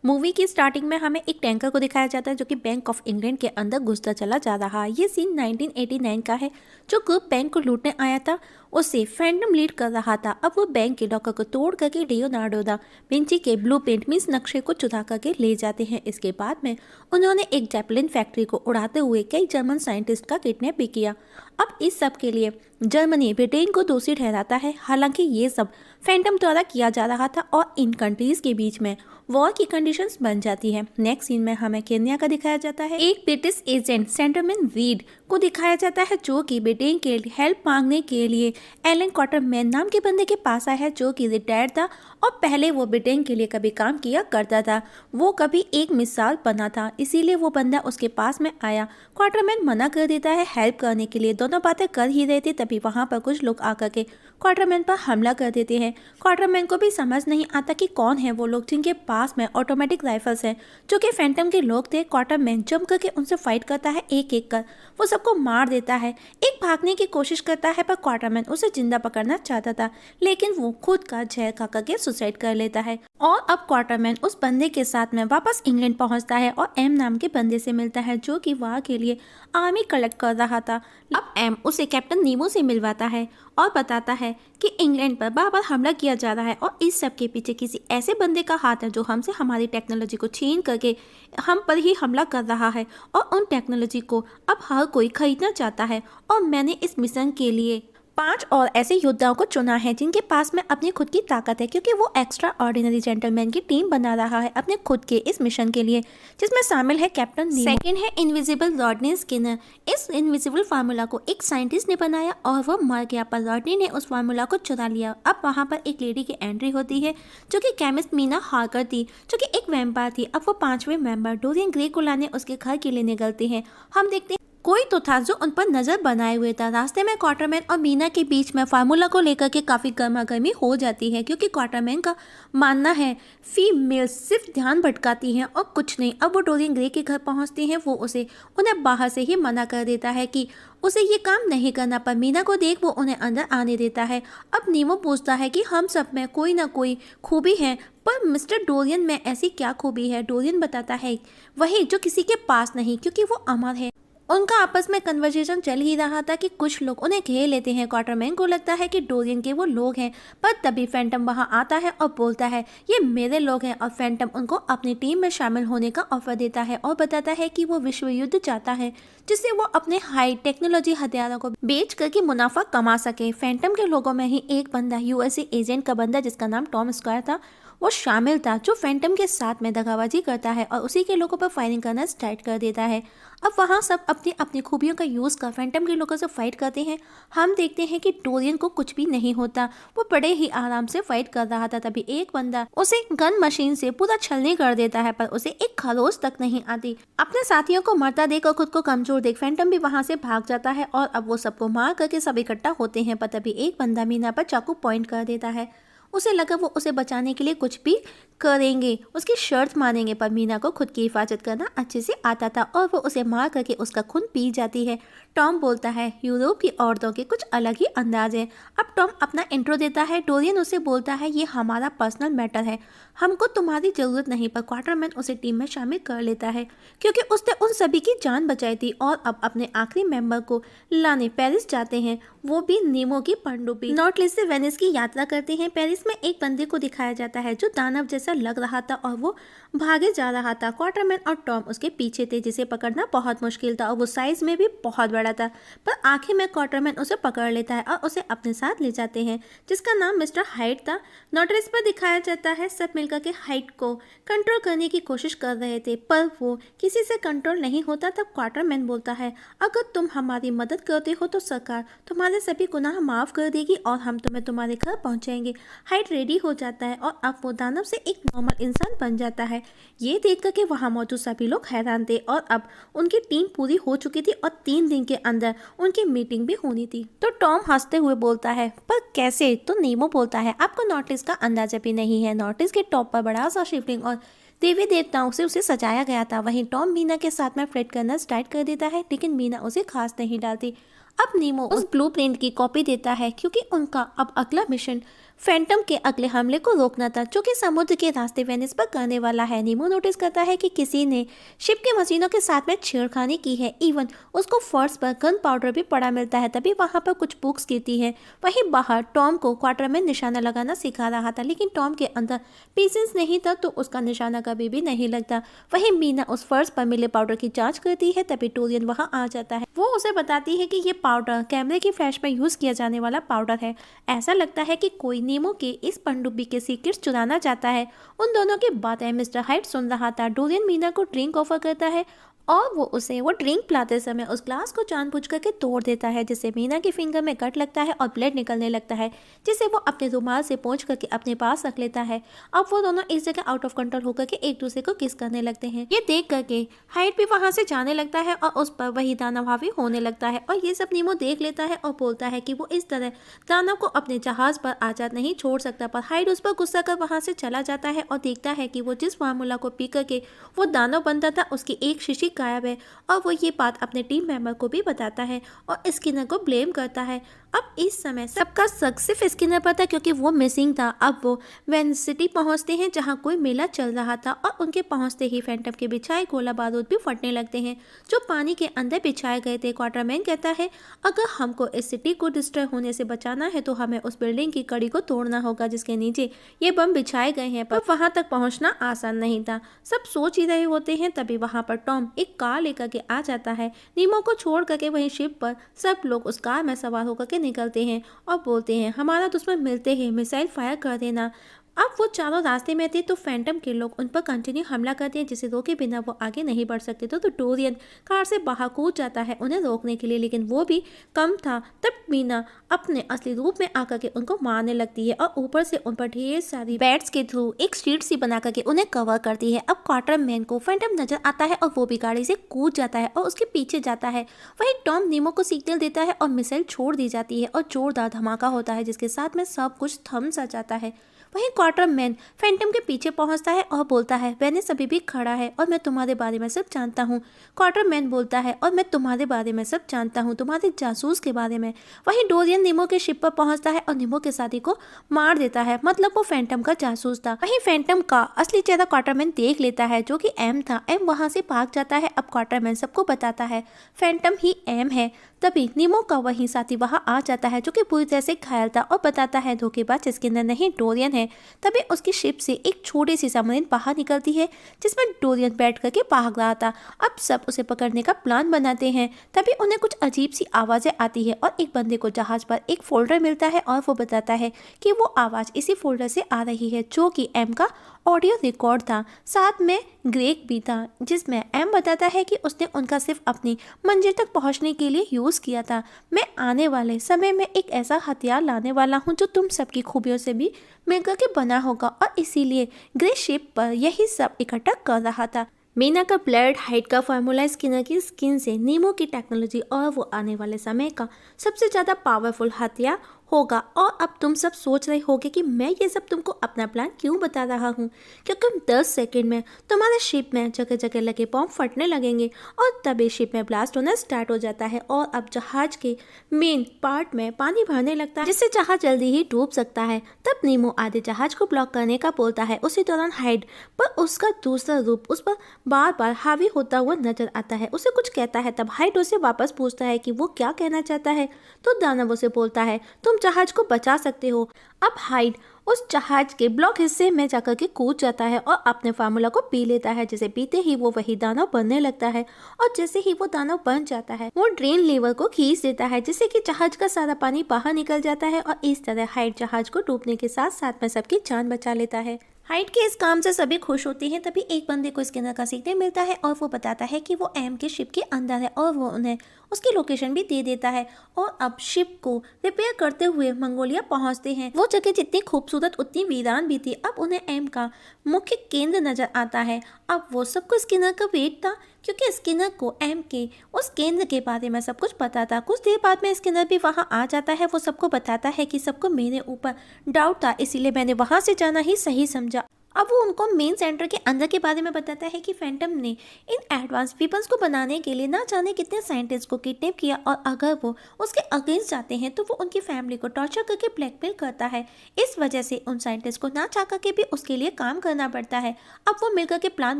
Movie की starting में हमें एक टैंकर को दिखाया जाता है जो कि बैंक ऑफ इंग्लैंड के अंदर घुसता चला जा रहा है। ये सीन 1989 का है। जो ग्रुप बैंक को लूटने आया था उसे फैंटम लीड कर रहा था। अब वो बैंक के लॉकर को तोड़ करके लियोनार्डो दा विंची के ब्लूप्रिंट मींस नक्शे को चुरा करके ले जाते हैं। इसके बाद में उन्होंने एक जैपलिन फैक्ट्री को उड़ाते हुए कई जर्मन साइंटिस्ट का किडनैप भी किया। अब इस सब के लिए जर्मनी ब्रिटेन को दोषी ठहराता है। हालांकि ये सब फैंटम द्वारा किया जा रहा था और इन कंट्रीज के बीच में वॉर की कंडीशंस बन जाती है। नेक्स्ट सीन में हमें केन्या का दिखाया जाता है। एक ब्रिटिश एजेंट सेंटरमैन रीड को दिखाया जाता है जो कि ब्रिटेन के हेल्प मांगने के लिए एलन क्वार्टरमैन नाम के बंदे के पास आया है जो कि रिटायर्ड था और पहले वो ब्रिटेन के लिए कभी काम किया करता था। वो कभी एक मिसाल बना था, इसीलिए वो बंदा उसके पास में आया। क्वार्टरमैन मना कर देता है हेल्प करने के लिए। दोनों बातें कर ही रहे थे तभी वहां पर कुछ लोग आकर के क्वार्टरमैन पर हमला कर देते हैं। क्वार्टरमैन को भी समझ नहीं आता कि कौन है वो लोग जिनके पास में ऑटोमेटिक राइफल्स हैं जो कि फैंटम के लोग थे। क्वार्टरमैन जम करके उनसे फाइट करता है, एक एक कर वो सबको मार देता है। एक भागने की कोशिश करता है पर क्वार्टरमैन उसे जिंदा पकड़ना चाहता था लेकिन वो खुद का जहर खा करके सुसाइड कर लेता है। और अब क्वार्टरमैन उस बंदे के साथ में वापस इंग्लैंड पहुंचता है और एम नाम के बंदे से मिलता है जो कि वहां के लिए आर्मी कलेक्ट कर रहा था। अब एम उसे कैप्टन नीमो से मिलवाता है और बताता है कि इंग्लैंड पर बार बार हमला किया जा रहा है और इस सब के पीछे किसी ऐसे बंदे का हाथ है जो हमसे हमारी टेक्नोलॉजी को छीन करके हम पर ही हमला कर रहा है और उन टेक्नोलॉजी को अब हर कोई खरीदना चाहता है। और मैंने इस मिशन के लिए 5 और ऐसे योद्धाओं को चुना है जिनके पास में अपनी खुद की ताकत है क्योंकि वो एक्स्ट्रा ऑर्डिनरी जेंटलमैन की टीम बना रहा है अपने खुद के इस मिशन के लिए, जिसमें शामिल है कैप्टन नीमो। सेकंड है इनविजिबल रॉडनी स्किनर। इस इनविजिबल फार्मूला को एक साइंटिस्ट ने बनाया और वो मर गया पर रॉडनी ने उस फार्मूला को चुरा लिया। अब वहाँ पर एक लेडी की एंट्री होती है जो कि केमिस्ट मीना हार्कर थी जो कि एक वैम्पायर थी। अब वो 5वें मेंबर डोरियन ग्रे को लाने उसके घर के लिए निकलते हैं। हम देखते हैं कोई तो था जो उन पर नजर बनाए हुए था। रास्ते में क्वार्टरमैन और मीना के बीच में फार्मूला को लेकर के काफी गर्मागर्मी हो जाती है क्योंकि क्वार्टरमैन का मानना है फीमेल सिर्फ ध्यान भटकाती हैं और कुछ नहीं। अब वो डोरियन ग्रे के घर पहुंचती हैं। वो उन्हें बाहर से ही मना कर देता है कि उसे ये काम नहीं करना, पर मीना को देख वो उन्हें अंदर आने देता है। अब नीमो पूछता है कि हम सब में कोई ना कोई खूबी है पर मिस्टर डोरियन में ऐसी क्या खूबी है। डोरियन बताता है वही जो किसी के पास नहीं क्योंकि वो अमर है। उनका आपस में कन्वर्सेशन चल ही रहा था कि कुछ लोग उन्हें घेर लेते हैं। क्वार्टरमैन को लगता है कि डोरियन के वो लोग हैं पर तभी फैंटम वहां आता है और बोलता है ये मेरे लोग हैं और फैंटम उनको अपनी टीम में शामिल होने का ऑफर देता है और बताता है कि वो विश्व युद्ध चाहता है जिससे वो अपने हाई टेक्नोलॉजी हथियारों को बेच करके मुनाफा कमा सके। फैंटम के लोगों में ही एक बंदा यूएसए एजेंट का बंदा जिसका नाम टॉम स्क्वायर था वो शामिल था जो फैंटम के साथ में दगाबाजी करता है और उसी के लोगों पर फायरिंग करना स्टार्ट कर देता है। अब वहाँ सब अपनी अपनी खूबियों का यूज़ कर फैंटम के लोगों से फाइट करते हैं। हम देखते हैं कि डोरियन को कुछ भी नहीं होता, वो बड़े ही आराम से फाइट कर रहा था। तभी एक बंदा उसे गन मशीन से पूरा छलनी कर देता है पर उसे एक खरोच तक नहीं आती। अपने साथियों को मरता देख और खुद को कमजोर देख फैंटम भी वहाँ से भाग जाता है और अब वो सबको मार करके सब इकट्ठा होते हैं। पर तभी एक बंदा मीना पर चाकू पॉइंट कर देता है। उसे लगा वो उसे बचाने के लिए कुछ भी करेंगे, उसकी शर्त मानेंगे, पर मीना को खुद की हिफाजत करना अच्छे से आता था और वो उसे मार करके उसका खून पी जाती है। टॉम बोलता है यूरोप की औरतों के कुछ अलग ही अंदाज है। अब टॉम अपना इंट्रो देता है। डोरियन उसे बोलता है ये हमारा पर्सनल मैटर है, हमको तुम्हारी जरूरत नहीं, पर क्वार्टरमैन उसे टीम में शामिल कर लेता है क्योंकि उसने उन सभी की जान बचाई थी। और अब अपने आखिरी मेंबर को लाने पेरिस जाते हैं, वो भी नीमो की पनडुब्बी। नॉर्थ से वेनिस की यात्रा करते हैं। पेरिस में एक बंदे को दिखाया जाता है जो दानव जैसा लग रहा था और वो भागे जा रहा था। क्वार्टरमैन और टॉम उसके पीछे थे जिसे पकड़ना बहुत मुश्किल था और वो साइज में भी बहुत बड़ा था। पर आखिर में क्वार्टरमैन उसे पकड़ लेता है और उसे अपने साथ ले जाते हैं जिसका नाम मिस्टर हाइट था। नोटिस पर दिखाया जाता है सब मिलकर के हाइट को कंट्रोल करने की कोशिश कर रहे थे पर वो किसी से कंट्रोल नहीं होता। तब क्वार्टरमैन बोलता है अगर तुम हमारी मदद करते हो तो सरकार तुम्हारे सभी गुनाह माफ कर देगी और हम तुम्हें तुम्हारे घर पहुंचाएंगे। हाइट रेडी हो जाता है और अब वो दानव से एक नॉर्मल इंसान बन जाता है। ये देख कर के वहाँ मौजूद सभी लोग हैरान थे और अब उनकी टीम पूरी हो चुकी थी और 3 दिन के अंदर उनकी मीटिंग भी होनी थी। तो टॉम हंसते हुए बोलता है पर कैसे? तो नीमो बोलता है आपको नोटिस का अंदाजा भी नहीं है। नोटिस के टॉप पर बड़ा सा शिवलिंग और देवी देवताओं से उसे सजाया गया था। वहीं टॉम मीना के साथ में फ्लर्ट करना स्टार्ट कर देता है लेकिन मीना उसे खास नहीं डालती। अब नीमो उस ब्लूप्रिंट की कॉपी देता है क्योंकि उनका अब अगला मिशन फैंटम के अगले हमले को रोकना था जो कि समुद्र के रास्ते वेनिस पर करने वाला है। नीमो नोटिस करता है कि किसी ने शिप के मशीनों के साथ में छेड़खानी की है। इवन उसको फर्श पर गन पाउडर भी पड़ा मिलता है। तभी वहां पर कुछ बुक्स गिरती है। वहीं बाहर टॉम को क्वार्टर में निशाना लगाना सिखा रहा था, लेकिन टॉम के अंदर पेशेंस नहीं था तो उसका निशाना कभी भी नहीं लगता। वहीं मीना उस फर्श पर मिले पाउडर की जांच करती है। तभी डोरियन वहां आ जाता है। वो उसे बताती है कि ये पाउडर कैमरे की फ्लैश में यूज किया जाने वाला पाउडर है। ऐसा लगता है कि कोई नीमो के इस पनडुब्बी के सीक्रेट्स चुराना चाहता है। उन दोनों की बातें मिस्टर हाइट सुन रहा था। डोरियन मीना को ड्रिंक ऑफर करता है और वो उसे वो ड्रिंक पिलाते समय उस ग्लास को जानबूझ करके तोड़ देता है, जिससे मीना की फिंगर में कट लगता है और ब्लड निकलने लगता है, जिसे वो अपने रुमाल से पोंछ करके अपने पास रख लेता है। अब वो दोनों इस जगह आउट ऑफ कंट्रोल होकर के एक दूसरे को किस करने लगते हैं। ये देख करके हाइट भी वहां से जाने लगता है और उस पर वही दानव हावी होने लगता है। और ये सब नीमो देख लेता है और बोलता है कि वो इस तरह दानव को अपने जहाज पर आजाद नहीं छोड़ सकता। पर हाइट उस पर गुस्सा कर वहां से चला जाता है और देखता है कि वो जिस फार्मूला को पी करके वो दानव बनता था उसकी एक शीशी गायब है। और वो ये बात अपने टीम मेंबर को भी बताता है और स्किनर को ब्लेम करता है। अब इस समय सबका शक सिर्फ स्किनर पर था क्योंकि वो मिसिंग था। अब वो वेनिस सिटी पहुंचते हैं जहां कोई मेला चल रहा था और उनके पहुंचते ही फैंटम के बिछाए गोला बारूद भी फटने लगते हैं जो पानी के अंदर बिछाए गए थे। क्वार्टरमैन कहता है अगर हमको इस सिटी को डिस्ट्रॉय होने से बचाना है तो हमें उस बिल्डिंग की कड़ी को तोड़ना होगा जिसके नीचे ये बम बिछाए गए हैं। पर वहां तक पहुंचना आसान नहीं था। सब सोच ही रहे होते हैं तभी वहां पर टॉम एक कार लेकर के आ जाता है। नीमो को छोड़ करके वहीं शिप पर सब लोग उस कार में सवार होकर के निकलते हैं और बोलते हैं हमारा दुश्मन मिलते ही मिसाइल फायर कर देना। अब वो चारों रास्ते में थे तो फैंटम के लोग उन पर कंटिन्यू हमला करते हैं जिसे रोके बिना वो आगे नहीं बढ़ सकते। तो डोरियन कार से बाहर कूद जाता है उन्हें रोकने के लिए, लेकिन वो भी कम था। तब मीना अपने असली रूप में आकर के उनको मारने लगती है और ऊपर से उन पर ढेर सारी बैट्स के थ्रू एक शीट सी बना करके उन्हें कवर करती है। अब क्वार्टरमैन को फैंटम नजर आता है और वो भी गाड़ी से कूद जाता है और उसके पीछे जाता है। वहीं टॉम नीमो को सिग्नल देता है और मिसाइल छोड़ दी जाती है और जोरदार धमाका होता है जिसके साथ में सब कुछ थम सा जाता है। वहीं क्वार्टरमैन फैंटम के पीछे पहुंचता है और बोलता है वेनिस अभी भी खड़ा है और मैं तुम्हारे बारे में सब जानता हूँ। क्वार्टरमैन बोलता है और मैं तुम्हारे बारे में सब जानता हूँ, तुम्हारे जासूस के बारे में। वहीं डोरियन नीमो के शिप पर पहुंचता है और नीमो के साथी को मार देता है, मतलब वो फैंटम का जासूस था। वहीं फैंटम का असली चेहरा क्वार्टरमैन देख लेता है जो कि एम था। एम वहां से भाग जाता है। अब क्वार्टरमैन सबको बताता है फैंटम ही एम है। तभी नीमो का वही साथी वहां आ जाता है जो कि पूरी तरह से घायल था और बताता है धोखेबाज स्किनर नहीं डोरियन है। तभी उसकी शिप से एक छोटी सी सबमरीन बाहर निकलती है जिसमें डोरियन बैठ करके भाग रहा था। अब सब उसे पकड़ने का प्लान बनाते हैं। तभी उन्हें कुछ अजीब सी आवाजें आती है और एक बंदे को जहाज पर एक फोल्डर मिलता है और वो बताता है कि वो आवाज इसी फोल्डर से आ रही है जो कि एम का ऑडियो रिकॉर्ड था। साथ में ग्रेग भी था जिसमें एम बताता है कि उसने उनका सिर्फ अपनी मंजिल तक पहुंचने के लिए यूज किया था। मैं आने वाले समय में एक ऐसा हथियार लाने वाला हूं जो तुम सबकी खूबियों से भी मिलकर के बना होगा और इसीलिए ग्रे शिप पर यही सब इकट्ठा कर रहा था। मीना का ब्लड हाइट का फार्मूला स्किनर की स्किन से नीमो की टेक्नोलॉजी और वो आने वाले समय का सबसे ज़्यादा पावरफुल हथियार होगा। और अब तुम सब सोच रहे होगे कि मैं ये सब तुमको अपना प्लान क्यों बता रहा हूँ, क्योंकि 10 सेकंड में तुम्हारे शिप में जगह जगह लगे बॉम्ब फटने लगेंगे और तभी शिप में ब्लास्ट होना स्टार्ट हो जाता है और अब जहाज के मेन पार्ट में पानी भरने लगता है जिससे जहाज जल्दी ही डूब सकता है। तब नीमो आधे जहाज को ब्लॉक करने का बोलता है। उसी दौरान हाइड पर उसका दूसरा रूप उस पर बार बार हावी होता हुआ नजर आता है। उसे कुछ कहता है। तब हाइड उसे वापस पूछता है कि वो क्या कहना चाहता है। तो दानव उसे बोलता है तुम जहाज को बचा सकते हो। अब हाइड उस जहाज के ब्लॉक हिस्से में जाकर के कूद जाता है और अपने फार्मूला को पी लेता है, जिसे पीते ही वो वही दानव बनने लगता है। और जैसे ही वो दानव बन जाता है वो ड्रेन लीवर को खींच देता है जिससे कि जहाज का सारा पानी बाहर निकल जाता है और इस तरह हाइड जहाज को डूबने के साथ साथ में सबकी जान बचा लेता है। हाइड के इस काम से सभी खुश होते हैं। तभी एक बंदे को स्किनर का सिग्नल मिलता है और वो बताता है कि वो एम के शिप के अंदर है और वो उन्हें उसकी लोकेशन भी दे देता है। और अब शिप को रिपेयर करते हुए मंगोलिया पहुंचते हैं। वो जगह जितनी खूबसूरत उतनी वीरान भी थी। अब उन्हें एम का मुख्य केंद्र नजर आता है। अब वो सबको स्किनर का वेट था क्योंकि स्किनर को एम के उस केंद्र के बारे में सब कुछ पता था। कुछ देर बाद में स्किनर भी वहां आ जाता है। वो सबको बताता है कि सबको मेरे ऊपर डाउट था, इसीलिए मैंने वहां से जाना ही सही समझा। अब वो उनको मेन सेंटर के अंदर के बारे में बताता है कि फैंटम ने इन एडवांस वेपन्स को बनाने के लिए ना जाने कितने साइंटिस्ट को किडनैप किया और अगर वो उसके अगेंस्ट जाते हैं तो वो उनकी फैमिली को टॉर्चर करके ब्लैकमेल करता है। इस वजह से उन साइंटिस्ट को ना चाह करके भी उसके लिए काम करना पड़ता है। अब वो मिलकर के प्लान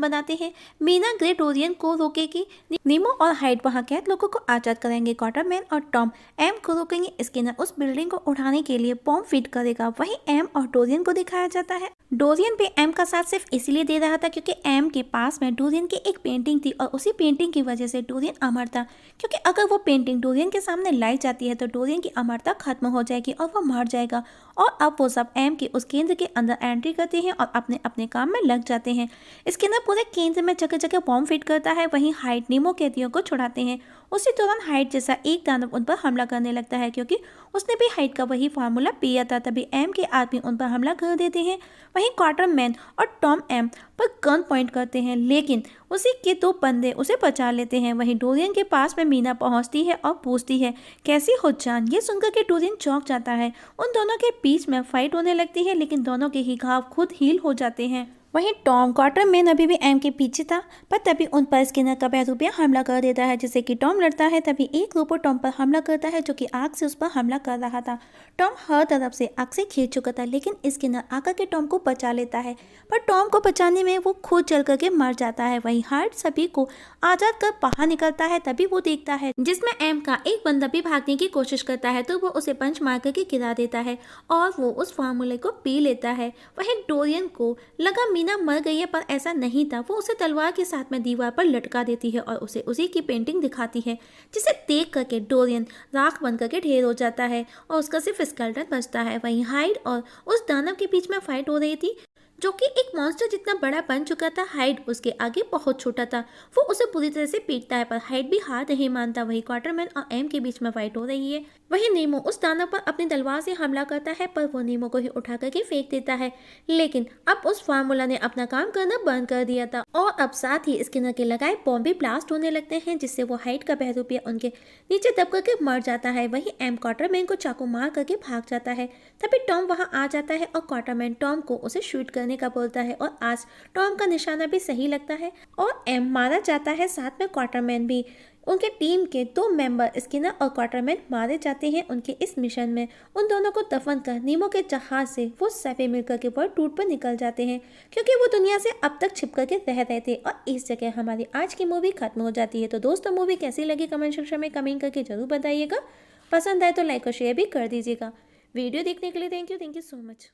बनाते हैं। मीना ग्रे डोरियन को रोकेगी, नीमो और हाइड वहाँ कैद लोगों को आजाद करेंगे, क्वार्टरमैन और टॉम एम को रोकेंगे, स्किनर उस बिल्डिंग को उठाने के लिए बॉम्ब फिट करेगा। वहीं एम और डोरियन को दिखाया जाता है। डोरियन पे एम का साथ सिर्फ इसीलिए दे रहा था क्योंकि एम के पास में डोरियन की एक पेंटिंग थी और उसी पेंटिंग की वजह से डोरियन अमर था, क्योंकि अगर वो पेंटिंग डोरियन के सामने लाई जाती है तो डोरियन की अमरता खत्म हो जाएगी और वो मर जाएगा। और अब वो सब एम के उस केंद्र के अंदर एंट्री करते हैं और अपने अपने काम में लग जाते हैं। इसके अंदर पूरे केंद्र में जगह जगह बॉम्ब फिट करता है। वहीं हाइड नीमो कैदियों को छुड़ाते हैं। उसी दौरान हाइड जैसा एक दानव उन पर हमला करने लगता है क्योंकि उसने भी हाइड का वही फार्मूला पिया था। तभी एम के आदमी उन पर हमला कर देते हैं। वहीं क्वार्टरमैन और टॉम एम पर गन पॉइंट करते हैं, लेकिन उसी के दो बंदे उसे बचा लेते हैं। वहीं डोरियन के पास में मीना पहुंचती है और पूछती है कैसी हो जान। ये सुनकर के डोरियन चौंक जाता है। उन दोनों के बीच में फाइट होने लगती है, लेकिन दोनों के ही घाव खुद हील हो जाते हैं। वहीं टॉम क्वार्टरमैन अभी भी एम के पीछे था, पर तभी उन पर स्किनर का बहरूपिया हमला कर देता है, जिससे कि टॉम लड़ता है। तभी एक रोबोट टॉम पर हमला करता है जो कि आग से उस पर हमला कर रहा था। टॉम हर तरफ से आग से घिर चुका था, लेकिन स्किनर आकर के टॉम को बचा लेता है, पर टॉम को बचाने में वो खुद जल करके मर जाता है। वहीं हार्ट सभी को आजाद कर बाहर निकलता है। तभी वो देखता है जिसमें एम का एक बंदा भी भागने की कोशिश करता है, तो वो उसे पंच मार करके गिरा देता है और वो उस फार्मूले को पी लेता है। वहीं डोरियन को लगा मीना मर गई है, पर ऐसा नहीं था। वो उसे तलवार के साथ में दीवार पर लटका देती है और उसे उसी की पेंटिंग दिखाती है, जिसे देख करके डोरियन राख बन करके ढेर हो जाता है और उसका सिर्फ स्केलेटन बचता है। वहीं हाइड और उस दानव के बीच में फाइट हो रही थी, जो कि एक मॉन्स्टर जितना बड़ा बन चुका था। हाइड उसके आगे बहुत छोटा था। वो उसे पूरी तरह से पीटता है, पर हाइड भी हार नहीं मानता। वही क्वार्टरमैन और एम के बीच में फाइट हो रही है। वही नीमो उस दानव पर अपनी तलवार से हमला करता है, पर वो नीमो को ही उठा करके फेंक देता है। लेकिन अब उस फार्मूला ने अपना काम करना बंद कर दिया था और अब साथ ही स्किनर के लगाए बॉम्ब भी ब्लास्ट होने लगते हैं, जिससे वो हाइड का बहरूपिया उनके नीचे दब करके मर जाता है। वही एम क्वार्टरमैन को चाकू मार करके भाग जाता है। तभी टॉम वहाँ आ जाता है और क्वार्टरमैन टॉम को उसे शूट करने का बोलता है और आज टॉम का निशाना भी सही लगता है और एम मारा जाता है। साथ में क्वार्टरमैन भी। उनके टीम के दो मेंबर स्किनर और क्वार्टरमैन मारे जाते हैं उनके इस मिशन में। उन दोनों को दफन कर नीमो के जहाज से वो सभी मिलकर के वर्ल्ड टूर पर निकल जाते हैं, क्योंकि वो दुनिया से अब तक छिप करके रह रहे थे। और इस जगह हमारी आज की मूवी खत्म हो जाती है। तो दोस्तों, मूवी कैसी लगी कमेंट सेक्शन में कमेंट करके जरूर बताइएगा। पसंद आए तो लाइक और शेयर भी कर दीजिएगा। वीडियो देखने के लिए थैंक यू सो मच।